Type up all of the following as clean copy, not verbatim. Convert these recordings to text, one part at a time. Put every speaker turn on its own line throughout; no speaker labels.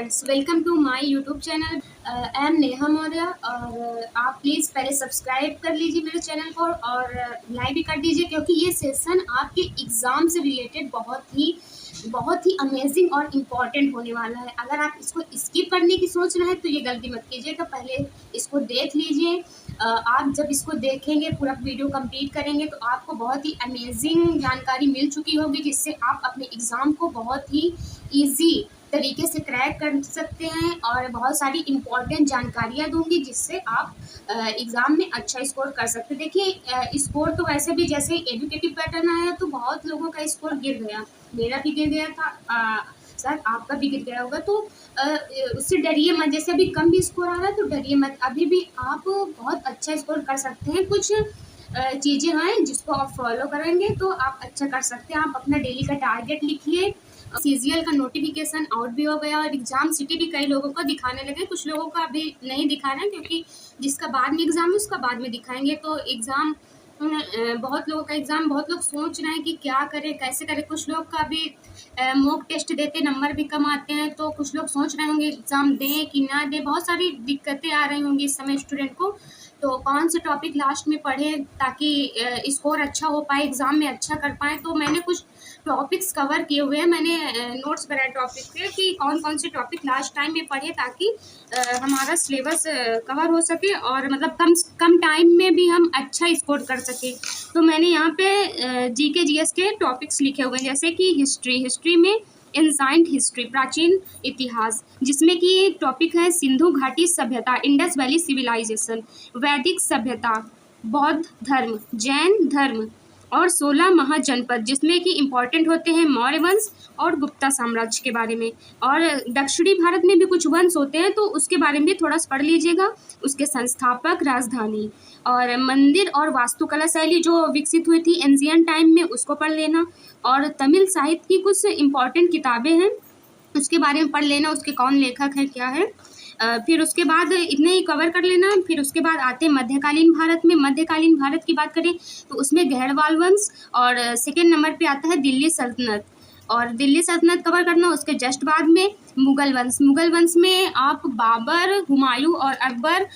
Friends, welcome to my YouTube channel. I am Neha Maurya और आप please पहले सब्सक्राइब कर लीजिए मेरे चैनल को और लाइक भी कर दीजिए, क्योंकि ये सेशन आपके एग्ज़ाम से रिलेटेड बहुत ही अमेजिंग और इम्पॉर्टेंट होने वाला है। अगर आप इसको स्किप करने की सोच रहे हैं तो ये गलती मत कीजिएगा, पहले इसको देख लीजिए। आप जब इसको देखेंगे, पूरा वीडियो कंप्लीट करेंगे, तो आपको बहुत ही अमेजिंग जानकारी मिल चुकी होगी, जिससे आप अपने एग्ज़ाम को बहुत ही ईजी तरीके से क्रैक कर सकते हैं और बहुत सारी इम्पॉर्टेंट जानकारियाँ दूंगी, जिससे आप एग्ज़ाम में अच्छा स्कोर कर सकते हैं। देखिए, स्कोर तो वैसे भी जैसे एजुकेटिव पैटर्न आया तो बहुत लोगों का स्कोर गिर गया, मेरा भी गिर गया था, शायद आपका भी गिर गया होगा। तो उससे डरिए मत, जैसे अभी कम भी स्कोर आ रहा है तो डरिए मत, अभी भी आप बहुत अच्छा स्कोर कर सकते हैं। कुछ चीज़ें हैं जिसको आप फॉलो करेंगे तो आप अच्छा कर सकते हैं। आप अपना डेली का टारगेट लिखिए। सीजीएल का नोटिफिकेशन आउट भी हो गया और एग्ज़ाम सिटी भी कई लोगों को दिखाने लगे, कुछ लोगों का अभी नहीं दिखा रहे हैं, क्योंकि जिसका बाद में एग्ज़ाम है उसका बाद में दिखाएंगे। तो एग्ज़ाम बहुत लोगों का एग्ज़ाम, बहुत लोग सोच रहे हैं कि क्या करें, कैसे करें। कुछ लोग का भी मॉक टेस्ट देते नंबर भी कम आते हैं, तो कुछ लोग सोच रहे होंगे एग्ज़ाम दें कि ना दें। बहुत सारी दिक्कतें आ रही होंगी इस समय स्टूडेंट को, तो कौन से टॉपिक लास्ट में पढ़ें ताकि स्कोर अच्छा हो पाए, एग्ज़ाम में अच्छा कर पाएँ। तो मैंने कुछ टॉपिक्स कवर किए हुए हैं, मैंने नोट्स बनाए टॉपिक के कि कौन कौन से टॉपिक लास्ट टाइम में पढ़े, ताकि हमारा सिलेबस कवर हो सके और मतलब कम टाइम में भी हम अच्छा स्कोर कर सकें। तो मैंने यहाँ पे जीके जीएस के टॉपिक्स लिखे हुए हैं, जैसे कि हिस्ट्री में एंसाइंट हिस्ट्री, प्राचीन इतिहास, जिसमें कि टॉपिक है सिंधु घाटी सभ्यता, इंडस वैली सिविलाइजेशन, वैदिक सभ्यता, बौद्ध धर्म, जैन धर्म और 16 महाजनपद, जिसमें कि इम्पॉर्टेंट होते हैं मौर्य वंश और गुप्ता साम्राज्य के बारे में। और दक्षिणी भारत में भी कुछ वंश होते हैं, तो उसके बारे में भी थोड़ा सा पढ़ लीजिएगा। उसके संस्थापक, राजधानी और मंदिर और वास्तुकला शैली जो विकसित हुई थी एंशिएंट टाइम में, उसको पढ़ लेना। और तमिल साहित्य की कुछ इम्पॉर्टेंट किताबें हैं, उसके बारे में पढ़ लेना, उसके कौन लेखक है, क्या है। फिर उसके बाद इतने ही कवर कर लेना। फिर उसके बाद आते हैं मध्यकालीन भारत में। मध्यकालीन भारत की बात करें तो उसमें गहरवाल वंश और सेकेंड नंबर पे आता है दिल्ली सल्तनत, और दिल्ली सल्तनत कवर करना। उसके जस्ट बाद में मुगल वंश में आप बाबर, हुमायूं और अकबर,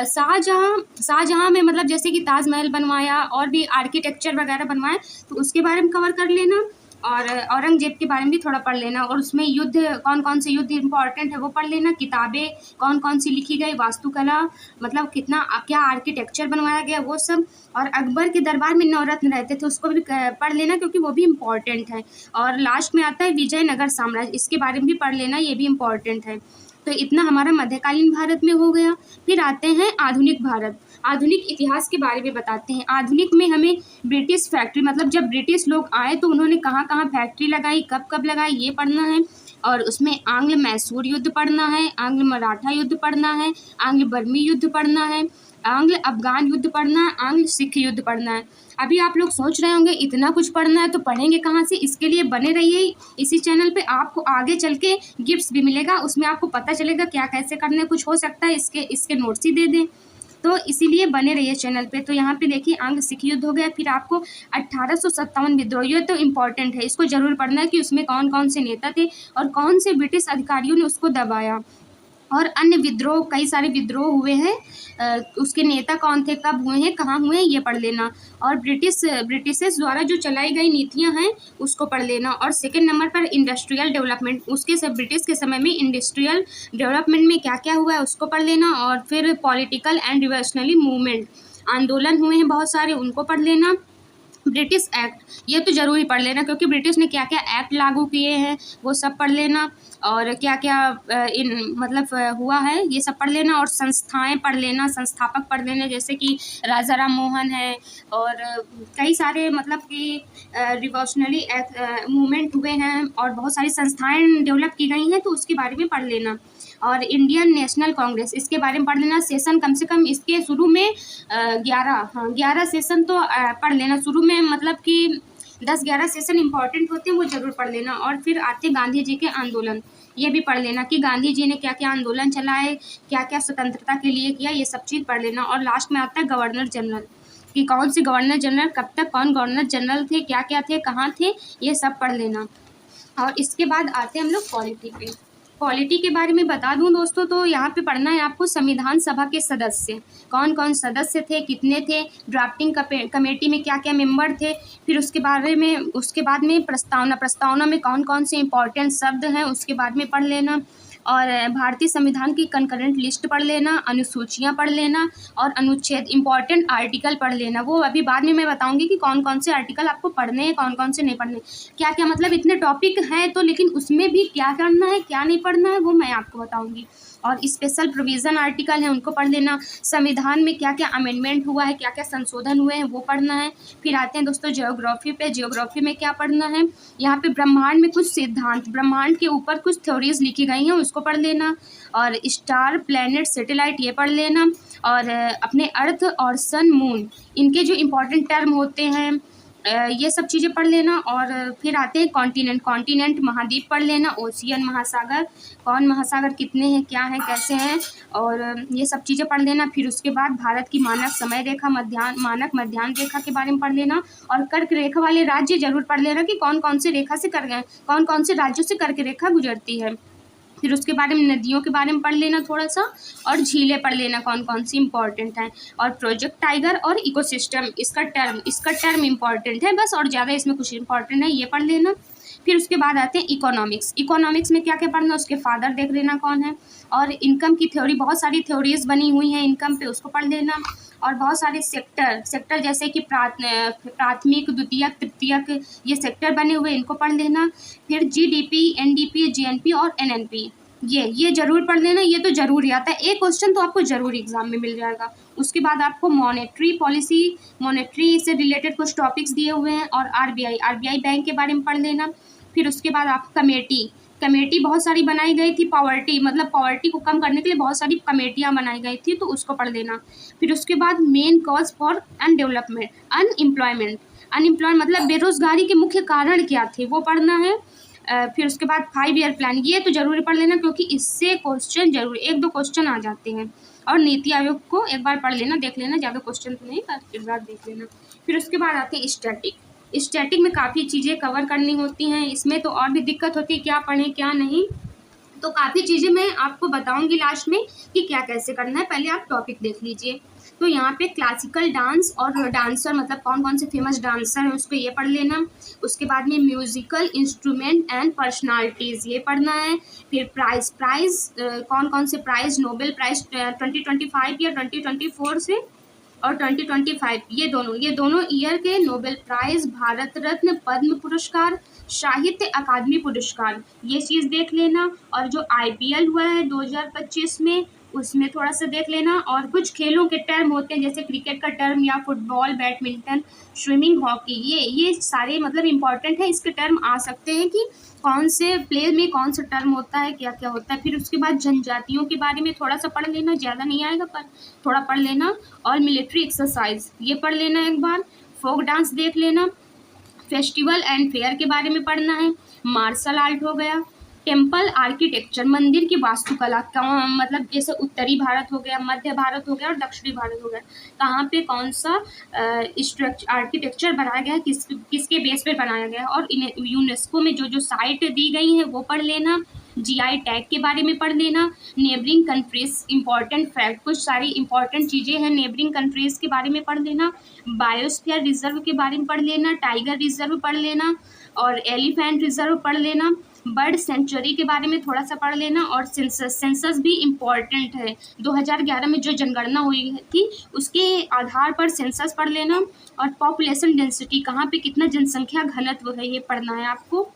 शाहजहां में मतलब जैसे कि ताजमहल बनवाया और भी आर्किटेक्चर वगैरह बनवाया, तो उसके बारे में कवर कर लेना। और औरंगजेब के बारे में भी थोड़ा पढ़ लेना, और उसमें युद्ध, कौन कौन से युद्ध इम्पॉर्टेंट है वो पढ़ लेना। किताबें कौन कौन सी लिखी गई, वास्तुकला मतलब कितना क्या आर्किटेक्चर बनवाया गया, वो सब। और अकबर के दरबार में नवरत्न रहते थे, उसको भी पढ़ लेना, क्योंकि वो भी इम्पॉर्टेंट है। और लास्ट में आता है विजयनगर साम्राज्य, इसके बारे में भी पढ़ लेना, ये भी इम्पॉर्टेंट है। तो इतना हमारा मध्यकालीन भारत में हो गया। फिर आते हैं आधुनिक भारत। आधुनिक इतिहास के बारे में बताते हैं। आधुनिक में हमें ब्रिटिश फैक्ट्री, मतलब जब ब्रिटिश लोग आए तो उन्होंने कहाँ कहाँ फैक्ट्री लगाई, कब कब लगाई, ये पढ़ना है। और उसमें आंग्ल मैसूर युद्ध पढ़ना है, आंग्ल मराठा युद्ध पढ़ना है, आंग्ल बर्मी युद्ध पढ़ना है, आंग्ल अफगान युद्ध पढ़ना है, आंग्ल सिख युद्ध पढ़ना है। अभी आप लोग सोच रहे होंगे इतना कुछ पढ़ना है तो पढ़ेंगे कहाँ से। इसके लिए बने रहिए इसी चैनल पे, आपको आगे चल के गिफ्ट्स भी मिलेगा, उसमें आपको पता चलेगा क्या कैसे करना है। कुछ हो सकता है इसके नोट्स ही दे दें, तो इसीलिए बने रहिए चैनल पे। तो यहाँ पे देखिए आंग्ल सिख युद्ध हो गया। फिर आपको 1857 विद्रोह, ये तो इम्पॉर्टेंट है, इसको जरूर पढ़ना है कि उसमें कौन कौन से नेता थे और कौन से ब्रिटिश अधिकारियों ने उसको दबाया। और अन्य विद्रोह, कई सारे विद्रोह हुए हैं, उसके नेता कौन थे, कब हुए हैं, कहाँ हुए हैं, ये पढ़ लेना। और ब्रिटिशर्स द्वारा जो चलाई गई नीतियां हैं उसको पढ़ लेना। और सेकंड नंबर पर इंडस्ट्रियल डेवलपमेंट, उसके सब ब्रिटिश के समय में इंडस्ट्रियल डेवलपमेंट में क्या क्या हुआ है उसको पढ़ लेना। और फिर पॉलिटिकल एंड रिवोल्यूशनरी मूवमेंट, आंदोलन हुए हैं बहुत सारे, उनको पढ़ लेना। ब्रिटिश एक्ट, ये तो ज़रूरी पढ़ लेना, क्योंकि ब्रिटिश ने क्या क्या एक्ट लागू किए हैं वो सब पढ़ लेना। और क्या क्या हुआ है ये सब पढ़ लेना। और संस्थाएं पढ़ लेना, संस्थापक पढ़ लेना, जैसे कि राजा राम मोहन है, और कई सारे मतलब कि रिवोल्यूशनरी मूवमेंट हुए हैं और बहुत सारी संस्थाएं डेवलप की गई हैं, तो उसके बारे में पढ़ लेना। और इंडियन नेशनल कांग्रेस, इसके बारे में पढ़ लेना। सेशन कम से कम इसके शुरू में 11 सेशन तो पढ़ लेना शुरू में, मतलब कि 10-11 सेशन इंपॉर्टेंट होते हैं, वो जरूर पढ़ लेना। और फिर आते गांधी जी के आंदोलन, ये भी पढ़ लेना कि गांधी जी ने क्या क्या आंदोलन चलाए, क्या क्या स्वतंत्रता के लिए किया, ये सब चीज़ पढ़ लेना। और लास्ट में आता है गवर्नर जनरल, कि कौन से गवर्नर जनरल, कब तक कौन गवर्नर जनरल थे, क्या क्या थे, कहाँ थे, ये सब पढ़ लेना। और इसके बाद आते हैं हम लोग पॉलिटी पे। पॉलिटी के बारे में बता दूं दोस्तों, तो यहाँ पे पढ़ना है आपको संविधान सभा के सदस्य, कौन कौन सदस्य थे, कितने थे, ड्राफ्टिंग कमेटी में क्या क्या मेंबर थे, फिर उसके बाद में प्रस्तावना में कौन कौन से इंपॉर्टेंट शब्द हैं उसके बाद में पढ़ लेना, और भारतीय संविधान की कंकरेंट लिस्ट पढ़ लेना, अनुसूचियाँ पढ़ लेना, और अनुच्छेद इंपॉर्टेंट आर्टिकल पढ़ लेना। वो अभी बाद में मैं बताऊंगी कि कौन कौन से आर्टिकल आपको पढ़ने हैं, कौन कौन से नहीं पढ़ने, क्या क्या, मतलब इतने टॉपिक हैं तो, लेकिन उसमें भी क्या करना है क्या नहीं पढ़ना है वो मैं आपको बताऊंगी। और स्पेशल प्रोविज़न आर्टिकल हैं उनको पढ़ लेना, संविधान में क्या क्या अमेंडमेंट हुआ है, क्या क्या संशोधन हुए हैं वो पढ़ना है। फिर आते हैं दोस्तों ज्योग्राफी पे, ज्योग्राफी में क्या पढ़ना है, यहाँ पे ब्रह्मांड में कुछ सिद्धांत, ब्रह्मांड के ऊपर कुछ थ्योरीज लिखी गई हैं उसको पढ़ लेना, और स्टार, प्लैनेट, सैटेलाइट ये पढ़ लेना, और अपने अर्थ और सन, मून, इनके जो इम्पोर्टेंट टर्म होते हैं ये सब चीज़ें पढ़ लेना। और फिर आते हैं कॉन्टिनेंट, महाद्वीप पढ़ लेना, ओशियन, महासागर, कौन महासागर कितने हैं, क्या हैं, कैसे हैं, और ये सब चीज़ें पढ़ लेना। फिर उसके बाद भारत की मानक समय रेखा, मानक मध्याह्न रेखा के बारे में पढ़ लेना, और कर्क रेखा वाले राज्य जरूर पढ़ लेना कि कौन कौन से रेखा से कौन कौन से राज्यों से कर्क रेखा गुजरती है। फिर उसके बारे में नदियों के बारे में पढ़ लेना थोड़ा सा, और झीलें पढ़ लेना कौन कौन सी इंपॉर्टेंट हैं, और प्रोजेक्ट टाइगर और इकोसिस्टम, इसका टर्म इंपॉर्टेंट है बस, और ज़्यादा इसमें कुछ इंपॉर्टेंट है, ये पढ़ लेना। फिर उसके बाद आते हैं इकोनॉमिक्स में क्या क्या पढ़ना, उसके फादर देख लेना कौन है, और इनकम की थ्योरी, बहुत सारी थ्योरीज बनी हुई हैं इनकम पे, उसको पढ़ लेना, और बहुत सारे सेक्टर जैसे कि प्राथमिक, द्वितीयक, तृतीयक, ये सेक्टर बने हुए इनको पढ़ लेना। फिर जीडीपी, एनडीपी, जीएनपी और एनएनपी, ये जरूर पढ़ लेना, ये तो जरूर ही आता है, एक क्वेश्चन तो आपको जरूर एग्जाम में मिल जाएगा। उसके बाद आपको मॉनेटरी पॉलिसी, मॉनेटरी से रिलेटेड कुछ टॉपिक्स दिए हुए हैं, और आरबीआई बैंक के बारे में पढ़ लेना। फिर उसके बाद आप कमेटी बहुत सारी बनाई गई थी, पॉवर्टी को कम करने के लिए बहुत सारी कमेटियाँ बनाई गई थी, तो उसको पढ़ लेना। फिर उसके बाद मेन कॉज फॉर अनएम्प्लॉयमेंट मतलब बेरोजगारी के मुख्य कारण क्या थे वो पढ़ना है। फिर उसके बाद 5 ईयर प्लान, ये तो जरूर पढ़ लेना क्योंकि इससे क्वेश्चन जरूर 1-2 क्वेश्चन आ जाते हैं। और नीति आयोग को एक बार पढ़ लेना, देख लेना, ज़्यादा क्वेश्चन तो नहीं पर एक बार देख लेना। फिर उसके बाद आते हैं स्टैटिक में काफ़ी चीज़ें कवर करनी होती हैं, इसमें तो और भी दिक्कत होती है क्या पढ़ें क्या नहीं, तो काफ़ी चीज़ें मैं आपको बताऊंगी लास्ट में कि क्या कैसे करना है, पहले आप टॉपिक देख लीजिए। तो यहाँ पे क्लासिकल डांस और डांसर, मतलब कौन कौन से फेमस डांसर हैं उसको ये पढ़ लेना। उसके बाद में म्यूजिकल इंस्ट्रूमेंट एंड पर्सनालिटीज़ ये पढ़ना है। फिर प्राइज कौन कौन से प्राइज, नोबेल प्राइज 2025 या 2024 से और 2025, ये दोनों ईयर के नोबेल प्राइज, भारत रत्न, पद्म पुरस्कार, साहित्य अकादमी पुरस्कार, ये चीज़ देख लेना। और जो आईपीएल हुआ है 2025 में उसमें थोड़ा सा देख लेना। और कुछ खेलों के टर्म होते हैं जैसे क्रिकेट का टर्म या फुटबॉल, बैडमिंटन, स्विमिंग, हॉकी, ये सारे मतलब इम्पॉर्टेंट है, इसके टर्म आ सकते हैं कि कौन से प्ले में कौन सा टर्म होता है, क्या क्या होता है। फिर उसके बाद जनजातियों के बारे में थोड़ा सा पढ़ लेना, ज़्यादा नहीं आएगा पर थोड़ा पढ़ लेना। और मिलिट्री एक्सरसाइज ये पढ़ लेना एक बार। फोक डांस देख लेना। फेस्टिवल एंड फेयर के बारे में पढ़ना है। मार्शल आर्ट हो गया। टेम्पल आर्किटेक्चर, मंदिर की वास्तुकला, मतलब जैसे उत्तरी भारत हो गया, मध्य भारत हो गया और दक्षिणी भारत हो गया, कहाँ पे कौन सा आर्किटेक्चर बनाया गया है, किसके बेस पे बनाया गया है। और यूनेस्को में जो साइट दी गई है वो पढ़ लेना। जीआई टैग के बारे में पढ़ लेना। नेबरिंग कंट्रीज इंपॉर्टेंट फैक्ट, कुछ सारी इंपॉर्टेंट चीज़ें हैं नेबरिंग कंट्रीज के बारे में पढ़ लेना। बायोस्फीयर रिजर्व के बारे में पढ़ लेना। टाइगर रिजर्व पढ़ लेना और एलिफेंट रिजर्व पढ़ लेना। बर्ड सेंचुरी के बारे में थोड़ा सा पढ़ लेना। और सेंसस भी इम्पॉर्टेंट है, 2011 में जो जनगणना हुई थी उसके आधार पर सेंसस पढ़ लेना। और पॉपुलेशन डेंसिटी, कहाँ पे कितना जनसंख्या घनत्व है, ये पढ़ना है आपको।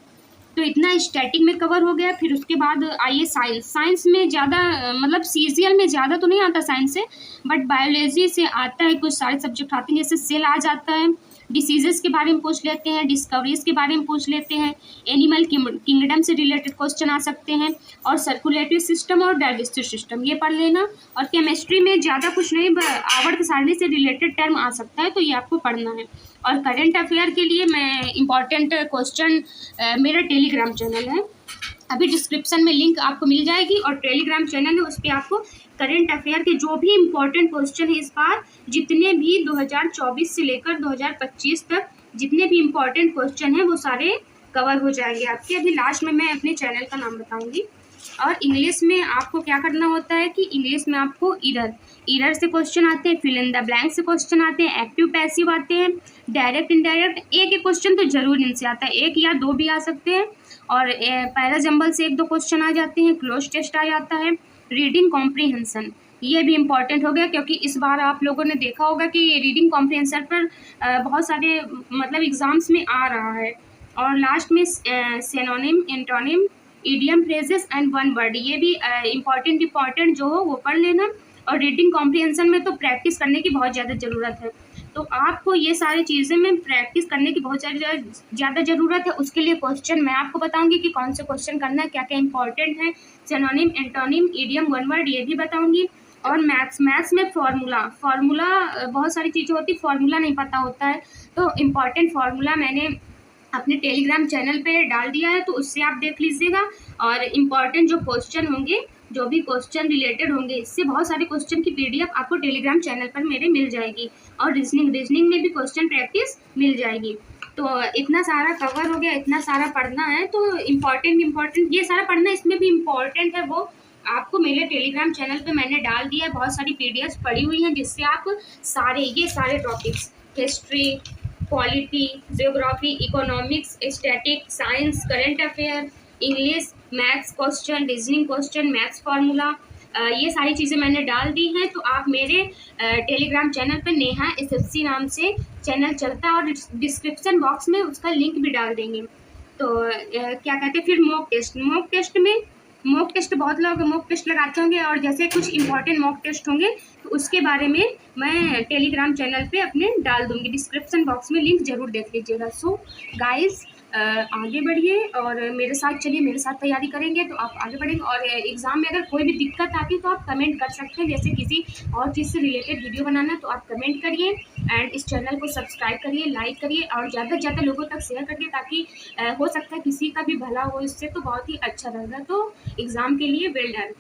तो इतना स्टैटिक में कवर हो गया। फिर उसके बाद आइए साइंस में ज़्यादा मतलब सीजीएल में ज़्यादा तो नहीं आता साइंस से, बट बायोलॉजी से आता है, कुछ सारे सब्जेक्ट आते हैं जैसे सेल आ जाता है। डिसीजेस के बारे में पूछ लेते हैं, डिस्कवरीज के बारे में पूछ लेते हैं, एनिमल किंगडम से रिलेटेड क्वेश्चन आ सकते हैं। और सर्कुलेटरी सिस्टम और डाइजेस्टिव सिस्टम ये पढ़ लेना। और केमिस्ट्री में ज़्यादा कुछ नहीं, आवर्त सारणी से रिलेटेड टर्म आ सकता है तो ये आपको पढ़ना है। और करंट अफेयर के लिए मैं इम्पॉर्टेंट क्वेश्चन मेरा टेलीग्राम चैनल है, अभी डिस्क्रिप्शन में लिंक आपको मिल जाएगी, और टेलीग्राम चैनल है उस पर आपको करंट अफेयर के जो भी इम्पोर्टेंट क्वेश्चन है इस बार जितने भी 2024 से लेकर 2025 तक जितने भी इम्पोर्टेंट क्वेश्चन हैं वो सारे कवर हो जाएंगे आपके। अभी लास्ट में मैं अपने चैनल का नाम बताऊंगी। और इंग्लिश में आपको क्या करना होता है कि इंग्लिश में आपको ईरर से क्वेश्चन आते हैं, फिल इन द ब्लैंक से क्वेश्चन आते हैं, एक्टिव पैसिव आते हैं, डायरेक्ट इनडायरेक्ट। एक क्वेश्चन तो जरूर इनसे आता है, एक या दो भी आ सकते हैं, और पैरा जंबल से एक दो क्वेश्चन आ जाते हैं, क्लोज टेस्ट आ जाता है, रीडिंग कॉम्प्रीहेंशन ये भी इम्पॉर्टेंट हो गया, क्योंकि इस बार आप लोगों ने देखा होगा कि रीडिंग कॉम्प्रीहेंशन पर बहुत सारे मतलब एग्जाम्स में आ रहा है। और लास्ट में synonym, antonym, idiom, phrases and one word, ये भी इम्पॉर्टेंट जो हो वो पढ़ लेना। और रीडिंग कॉम्प्रीहेंशन में तो प्रैक्टिस करने की बहुत ज़्यादा ज़रूरत है, तो आपको ये सारी चीज़ें में प्रैक्टिस करने की बहुत ज़्यादा ज़रूरत है। उसके लिए क्वेश्चन मैं आपको बताऊंगी कि कौन से क्वेश्चन करना है, क्या क्या इंपॉर्टेंट है, synonym, antonym, idiom, one word ये भी बताऊंगी। और मैथ्स में फार्मूला बहुत सारी चीज़ें होती, फार्मूला नहीं पता होता है, तो इम्पॉर्टेंट फार्मूला मैंने अपने टेलीग्राम चैनल पे डाल दिया है, तो उससे आप देख लीजिएगा। और इम्पॉर्टेंट जो क्वेश्चन होंगे, जो भी क्वेश्चन रिलेटेड होंगे, इससे बहुत सारे क्वेश्चन की पीडीएफ आपको टेलीग्राम चैनल पर मेरे मिल जाएगी। और रीजनिंग में भी क्वेश्चन प्रैक्टिस मिल जाएगी। तो इतना सारा कवर हो गया, इतना सारा पढ़ना है, तो इम्पॉर्टेंट ये सारा पढ़ना, इसमें भी इम्पॉर्टेंट है वो आपको मेरे टेलीग्राम चैनल पे मैंने डाल दिया है। बहुत सारी पीडीएफ पड़ी हुई हैं, जिससे आप ये सारे topics, history, polity, geography, economics, static, science, current affair, English, maths question, reasoning question, maths formula, ये सारी चीज़ें मैंने डाल दी हैं। तो आप मेरे टेलीग्राम चैनल पर नेहा SSC नाम से चैनल चलता है, और डिस्क्रिप्शन बॉक्स में उसका लिंक भी डाल देंगे। तो क्या कहते हैं, फिर मॉक टेस्ट बहुत लोग मॉक टेस्ट लगाते होंगे, और जैसे कुछ इंपॉर्टेंट मॉक टेस्ट होंगे तो उसके बारे में मैं टेलीग्राम चैनल पे अपने डाल दूंगी, डिस्क्रिप्शन बॉक्स में लिंक जरूर देख लीजिएगा। सो गाइस, आगे बढ़िए और मेरे साथ चलिए, मेरे साथ तैयारी करेंगे तो आप आगे बढ़ेंगे। और एग्ज़ाम में अगर कोई भी दिक्कत आती है तो आप कमेंट कर सकते हैं, जैसे किसी और चीज़ से रिलेटेड वीडियो बनाना है तो आप कमेंट करिए। एंड इस चैनल को सब्सक्राइब करिए, लाइक करिए, और ज़्यादा से ज़्यादा लोगों तक शेयर करिए, ताकि हो सकता है किसी का भी भला हो इससे, तो बहुत ही अच्छा रहेगा। तो एग्ज़ाम के लिए वेल डन।